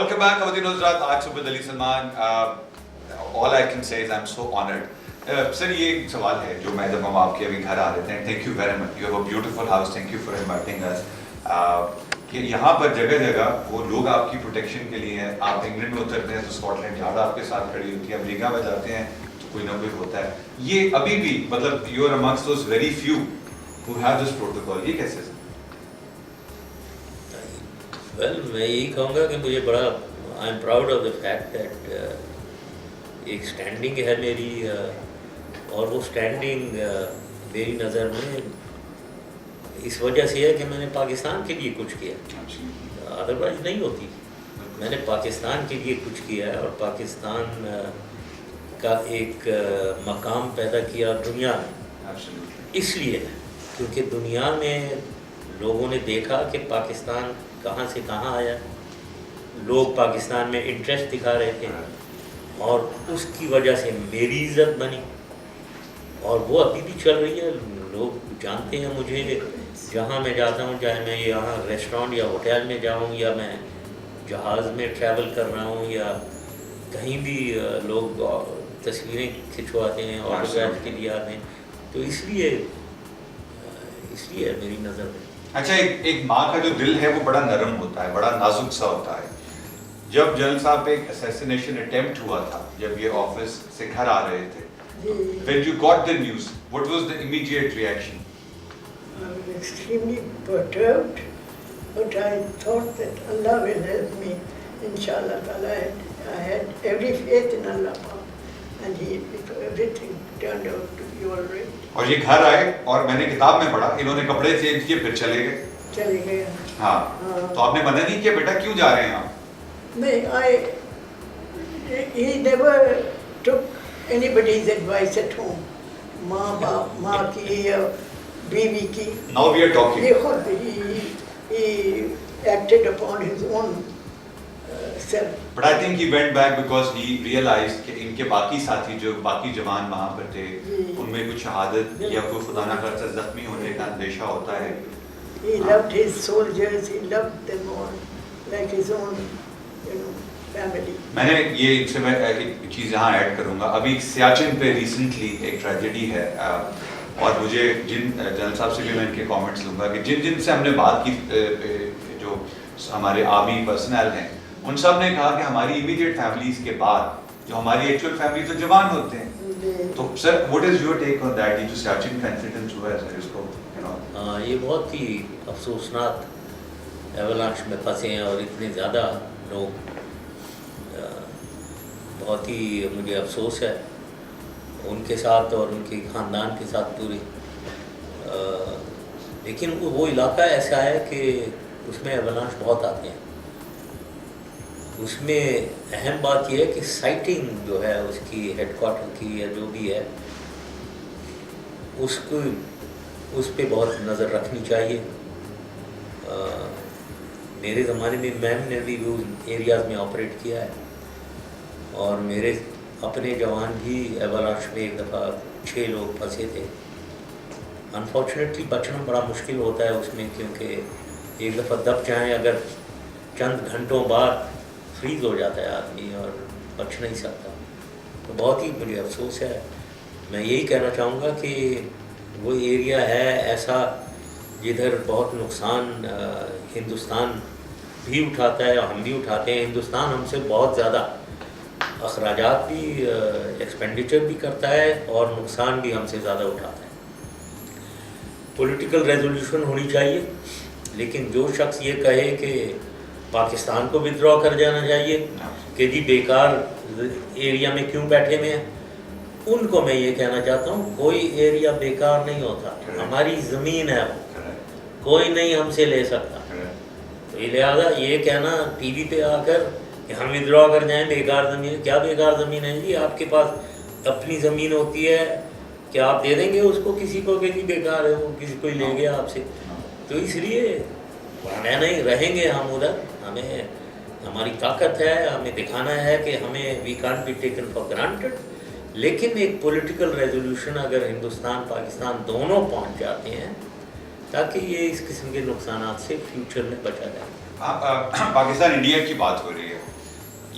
Welcome back, Khawateen Huzrat. Aaj Subh Ali Salman. All I can say is I'm so honored. سر یہ ایک سوال ہے جو میں جب ہم آپ کے ابھی گھر آ رہے تھے. Thank you very much. You have a beautiful house. Thank you for inviting us. کہ یہاں پر جگہ جگہ وہ لوگ آپ کی پروٹیکشن کے لیے ہیں. آپ انگلینڈ میں اترتے ہیں تو اسکاٹ لینڈ یارڈ آپ کے ساتھ کھڑی ہوتی ہے. امریکہ میں جاتے ہیں تو کوئی نہ کوئی ہوتا ہے. یہ ابھی بھی مطلب you are amongst those very few who have this protocol. یہ کیسے؟ ویل میں یہی کہوں گا کہ مجھے بڑا I am proud of the fact that ایک اسٹینڈنگ ہے میری, اور وہ اسٹینڈنگ میری نظر میں اس وجہ سے ہے کہ میں نے پاکستان کے لیے کچھ کیا, ادروائز نہیں ہوتی. میں نے پاکستان کے لیے کچھ کیا ہے اور پاکستان کا ایک مقام پیدا کیا دنیا میں. اس لیے کیونکہ دنیا میں لوگوں نے دیکھا کہ پاکستان کہاں سے کہاں آیا, لوگ پاکستان میں انٹرسٹ دکھا رہے تھے اور اس کی وجہ سے میری عزت بنی, اور وہ ابھی بھی چل رہی ہے. لوگ جانتے ہیں مجھے, جہاں میں جاتا ہوں, چاہے میں یہاں ریسٹورینٹ یا ہوٹل میں جاؤں یا میں جہاز میں ٹریول کر رہا ہوں یا کہیں بھی لوگ تصویریں کھنچواتے ہیں آٹوگراف کے لیے آتے ہیں. تو اس لیے میری نظر میں. اچھا, ایک ماں کا جو دل ہے وہ بڑا نرم ہوتا ہے, بڑا نازک سا ہوتا ہے. جب جنرل صاحب پہ ایک اسیسینیشن اٹیمپٹ ہوا تھا, جب یہ آفس سے گھر آ رہے تھے, when you got the news, what was the immediate reaction? I was extremely perturbed, but I thought that Allah will help me, inshallah ta'ala. I had every faith in Allah, and everything turned out to be all right. اور یہ گھر آئے اور میں نے کتاب میں پڑھا انہوں نے کپڑے چینج کیے پھر چلے گئے. ہاں, تو آپ نے منع نہیں کیا بیٹا کیوں جا رہے ہیں آپ؟ نہیں, he never took anybody's advice at home. ماں کی یا بیوی کی. Now we are talking. He acted upon his own self. But I think he went back because he realized کہ ان کے باقی ساتھی جو باقی جوان وہاں پر تھے ان میں کچھ شہادت یا کوئی خدا نہ خاصہ زخمی ہونے کا اندیشہ ہوتا ہے. He loved his soldiers, he loved them all like his own, family. میں نے یہ ان سے میں ایک چیز یہاں ایڈ کروں گا. ابھی سیاچن پہ ریسنٹلی ایک ٹریجڈی ہے, اور مجھے جنرل صاحب سے بھی میں ان کے کامنٹس لوں گا کہ جن سے ہم نے بات کی, جو ہمارے آرمی پرسنل ہیں, ان سب نے کہا کہ ہماری امیڈیٹ فیملیز کے بعد جو ہماری ایکچوئل فیملی تو جوان ہوتے ہیں. تو sir what is your take on that, یہ جو سیاچن کا انسیڈنٹ ہوا ہے سر, اس کو یہ بہت ہی افسوسناک ایولانچ میں پھنسے ہیں اور اتنے زیادہ لوگ, بہت ہی مجھے افسوس ہے ان کے ساتھ اور ان کے خاندان کے ساتھ پوری. لیکن وہ علاقہ ایسا ہے کہ اس میں ایولانچ بہت آتے ہیں. اس میں اہم بات یہ ہے کہ سائٹنگ جو ہے اس کی ہیڈ کوارٹر کی یا جو بھی ہے اس پہ بہت نظر رکھنی چاہیے. میرے زمانے میں میم نے بھی وہ ایریاز میں آپریٹ کیا ہے, اور میرے اپنے جوان بھی ایولانچ میں ایک دفعہ 6 لوگ پھنسے تھے. انفارچونیٹلی بچنا بڑا مشکل ہوتا ہے اس میں, کیونکہ ایک دفعہ دب جائیں اگر چند گھنٹوں بعد فریز ہو جاتا ہے آدمی اور بچ نہیں سکتا. تو بہت ہی مجھے افسوس ہے. میں یہی کہنا چاہوں گا کہ وہ ایریا ہے ایسا جدھر بہت نقصان ہندوستان بھی اٹھاتا ہے اور ہم بھی اٹھاتے ہیں. ہندوستان ہم سے بہت زیادہ اخراجات بھی ایکسپینڈیچر بھی کرتا ہے اور نقصان بھی ہم سے زیادہ اٹھاتا ہے. پولیٹیکل ریزولوشن ہونی چاہیے, لیکن جو شخص یہ کہے کہ پاکستان کو ودرا کر جانا چاہیے کہ جی بیکار ایریا میں کیوں بیٹھے ہوئے ہیں, ان کو میں یہ کہنا چاہتا ہوں کوئی ایریا بیکار نہیں ہوتا. ہماری زمین ہے, وہ کوئی نہیں ہم سے لے سکتا. تو لہٰذا یہ کہنا ٹی وی پہ آ کر کہ ہم ودرا کر جائیں بیکار زمین, کیا بیکار زمین ہے جی؟ آپ کے پاس اپنی زمین ہوتی ہے, کیا آپ دے دیں گے اس کو کسی کو کہ جی بیکار ہے, وہ کسی کوئی لے گیا آپ سے؟ تو اس لیے میں نہیں رہیں گے ہم ادھر. ہمیں ہماری طاقت ہے, ہمیں دکھانا ہے کہ ہمیں we can't be taken for granted. لیکن ایک پولیٹیکل ریزولوشن اگر ہندوستان پاکستان دونوں پہنچ جاتے ہیں تاکہ یہ اس قسم کے نقصانات سے فیوچر میں بچا جائے. پاکستان انڈیا کی بات ہو رہی ہے,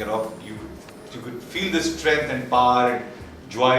you know, you could feel the strength and power and joy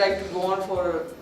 like to go on for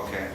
Okay.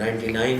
99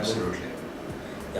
Absolutely.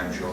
I'm sure.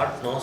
8-9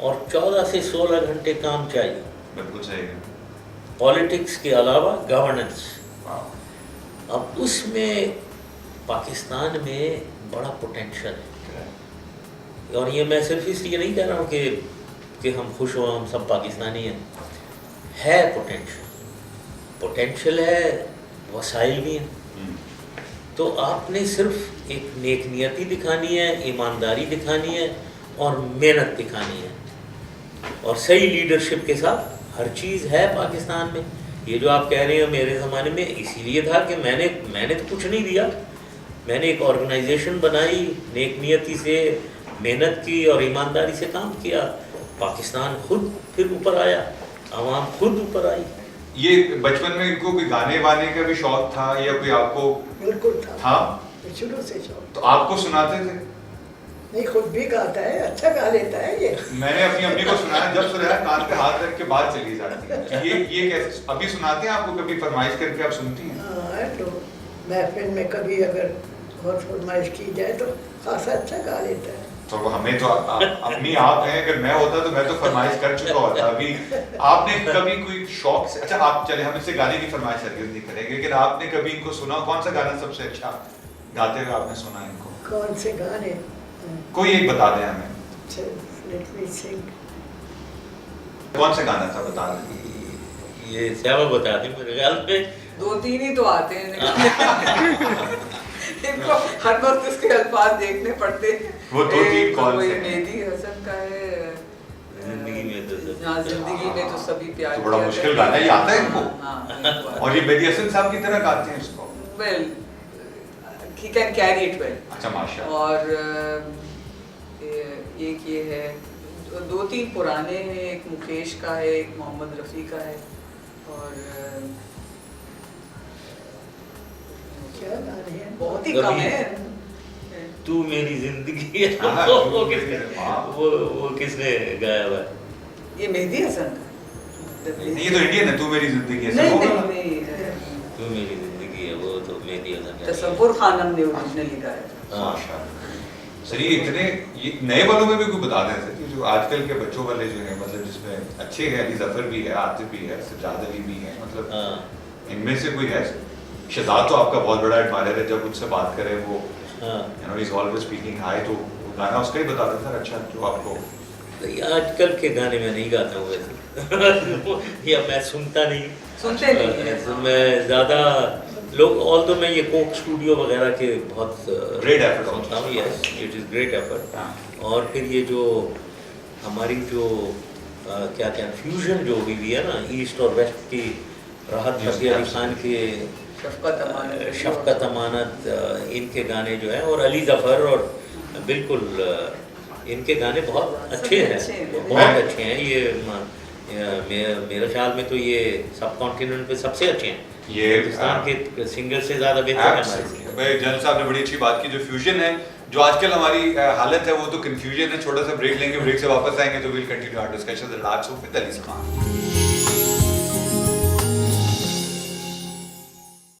اور 14 سے 16 گھنٹے کام چاہیے. بالکل صحیح ہے. پالیٹکس کے علاوہ گورننس. واو. اب اس میں پاکستان میں بڑا پوٹینشل ہے, اور یہ میں صرف اس لیے نہیں کہہ رہا ہوں کہ ہم خوش ہوں, ہم سب پاکستانی ہیں. ہے پوٹینشل ہے, وسائل بھی ہیں. تو آپ نے صرف ایک نیک نیتی دکھانی ہے, ایمانداری دکھانی ہے اور محنت دکھانی ہے, اور صحیح لیڈرشپ کے ساتھ. ہر چیز ہے پاکستان میں. یہ جو آپ کہہ رہے ہیں میرے زمانے میں اسی لیے تھا کہ میں نے تو کچھ نہیں دیا. میں نے ایک آرگنائزیشن بنائی, نیک نیتی سے محنت کی اور ایمانداری سے کام کیا. پاکستان خود پھر اوپر آیا, عوام خود اوپر آئی. یہ بچپن میں ان کو کوئی گانے وانے کا بھی شوق تھا یا کوئی آپ کو؟ بالکل تھا. شروع سے شوق. تو آپ کو سناتے تھے؟ نہیں, خود بھی گاتا ہے, اچھا گا لیتا ہے یہ. میں نے اپنی امی کو سنایا, جب سنایا کان پہ ہاتھ رکھ کے بات چلی جاتی ہے. یہ کیسے ابھی سناتے ہیں آپ کو؟ کبھی فرمائش کر کے آپ سنتی ہیں؟ ہاں, تو محفل میں کبھی اگر بہت فرمائش کی جائے تو خاصا اچھا گا لیتا ہے. تو ہمیں تو امی آپ ہیں, اگر میں ہوتا تو میں تو فرمائش کر چکا ہوتا. ابھی آپ نے کبھی کوئی شوق سے, اچھا آپ چلے ہم اس سے گانے کی فرمائش ہرگز نہیں کریں گے, لیکن آپ نے کبھی ان کو سنا, کون سا گانا سب سے اچھا گاتے ہوئے آپ نے سنا ان کو؟ کون سے گانے؟ کوئی ایک بتا دیں ہمیں. لیٹ می سنگ. کون سا گانا تھا بتا دیں. یہ سیاوا بتا دیں, میرے خیال میں 2-3 ہی تو آتے ہیں. ان کو ہر وقت اس کے الفاظ دیکھنے پڑتے ہیں. وہ 2-3 کون سے ہیں؟ مہدی حسن کا ہے زندگی میں تو زندگی میں تو سبھی پیار. تو بڑا مشکل گانا ہے, یہ آتا ہے ان کو؟ ہاں. اور یہ مہدی حسن صاحب کی طرح گاتے ہیں اس کو؟ Well he can carry it well. اچھا ماشاء اللہ. اور ایک یہ ہے, 2-3 پرانے ہیں, ایک مکیش کا ہے, ایک محمد رفیع کا ہے, اور کیا گانے ہیں, بہت ہی کم ہے. تو میری زندگی ہے, ہاں, وہ کس نے گایا ہوا ہے؟ یہ مہدی حسن کا. یہ تو انڈین ہے, تو میری زندگی ہے. نہیں, تو میری زندگی ہے, وہ تو میری حسن کا. تصور خانم نے اوریجنلی گایا. ماشاء اللہ. سر یہ اتنے یہ نئے والوں میں بھی کوئی بتا دیں سر, جو آج کل کے بچوں والے جو ہیں, مطلب جس میں اچھے ہیں, علی ظفر بھی ہے, عاطف بھی ہے, سجاد علی بھی ہیں, مطلب ان میں سے کوئی ہے؟ شہزاد تو آپ کا بہت بڑا ایڈمائر ہے, جب ان سے بات کریں وہ از آلویز اسپیکنگ ہائی, تو گانا اس کا ہی بتا دیں سر اچھا جو آپ کو. آج کل کے گانے میں نہیں گاتا ہوں ویسے, یا میں سنتا نہیں. سنتے نہیں میں زیادہ لوگ, آل تو میں یہ کوک اسٹوڈیو وغیرہ کے بہت گریٹ ایفرٹ سنتا ہوں. یس, اٹ از گریٹ ایفرٹ. اور پھر یہ جو ہماری جو کیا فیوژن جو ہوئی ہے نا, ایسٹ اور ویسٹ کی, راحت فتح علی خان کے شفقت امانت, ان کے گانے جو ہیں, اور علی ظفر, اور بالکل ان کے گانے بہت اچھے ہیں, بہت اچھے ہیں. یہ میرے خیال میں تو یہ سب کانٹیننٹ پہ سب سے اچھے ہیں. یہ ہندوستان کے سنگر سے زیادہ بہتر ہے ہمارے. جنرل صاحب نے بڑی اچھی بات کی. جو فیوژن ہے, جو آج کل ہماری حالت ہے, وہ تو کنفیوژن ہے. چھوٹا سا بریک لیں گے, بریک سے واپس آئیں گے تو we'll continue our discussion. Lots of with Ali Khan.